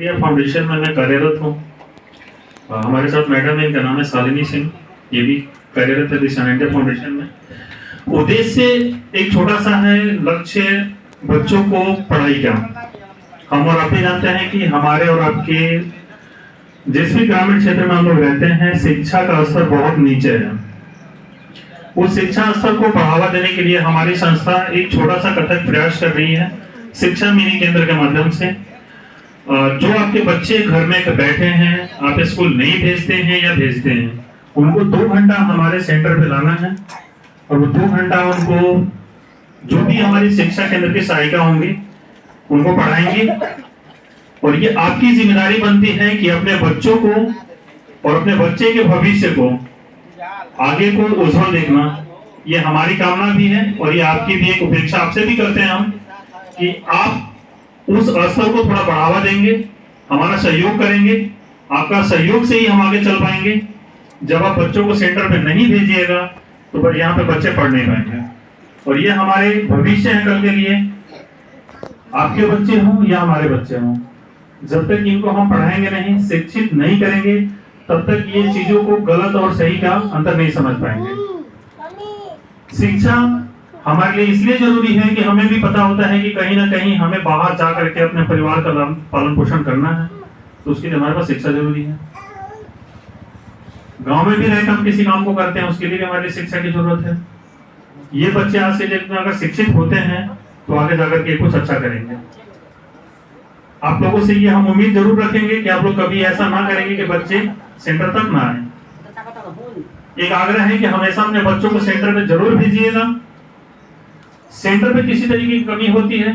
India foundation में मैं कार्यरत हूँ। हमारे साथ मैडम है, इनका नाम है शालिनी सिंह, ये भी कार्यरत है दिशा इंडिया फाउंडेशन में। उद्देश्य एक छोटा सा है, लक्ष्य बच्चों को पढ़ाई का। हम और आप भी जानते हैं कि हमारे और आपके जिस भी ग्रामीण क्षेत्र में हम लोग रहते हैं, शिक्षा का स्तर बहुत नीचे है। उस शिक्षा स्तर को बढ़ावा देने के लिए हमारी संस्था एक छोटा सा कथक प्रयास कर रही है, शिक्षा मिनी केंद्र के माध्यम से। जो आपके बच्चे घर में बैठे हैं, आप स्कूल नहीं भेजते हैं या भेजते हैं, उनको 2 घंटा हमारे सेंटर पे लाना है और वो 2 घंटा उनको जो भी हमारी शिक्षा केंद्र की सहायिका होंगी उनको पढ़ाएंगे। और ये आपकी जिम्मेदारी बनती है कि अपने बच्चों को और अपने बच्चे के भविष्य को आगे को उज्जवल देखना, ये हमारी कामना भी है और ये आपकी भी एक अपेक्षा आपसे भी करते हैं हम, कि आप उस स्तर को थोड़ा बढ़ावा देंगे, हमारा सहयोग करेंगे। आपका सहयोग से ही हम आगे चल पाएंगे। जब आप बच्चों को सेंटर पे नहीं भेजिएगा तो फिर यहाँ पे बच्चे पढ़ नहीं पाएंगे, और ये हमारे भविष्य है कल के लिए। आपके बच्चे हों या हमारे बच्चे हों, जब तक इनको हम पढ़ाएंगे नहीं, शिक्षित नहीं करेंगे, तब तक ये चीजों को गलत और सही का अंतर नहीं समझ पाएंगे। शिक्षा हमारे लिए इसलिए जरूरी है कि हमें भी पता होता है कि कहीं ना कहीं हमें बाहर जा करके अपने परिवार का पालन पोषण करना है, तो उसके लिए हमारे पास शिक्षा जरूरी है। गांव में भी रहकर हम किसी काम को करते हैं, उसके लिए भी हमारे शिक्षा की जरूरत है। ये बच्चे आज के डेट में अगर शिक्षित होते हैं तो आगे जाकर के कुछ अच्छा करेंगे। आप लोगों से ये हम उम्मीद जरूर रखेंगे कि आप लोग कभी ऐसा ना करेंगे कि बच्चे सेंटर तक ना आए। एक आग्रह है कि हमेशा अपने बच्चों को सेंटर में जरूर भेजिएगा। सेंटर पे किसी तरीके की कमी होती है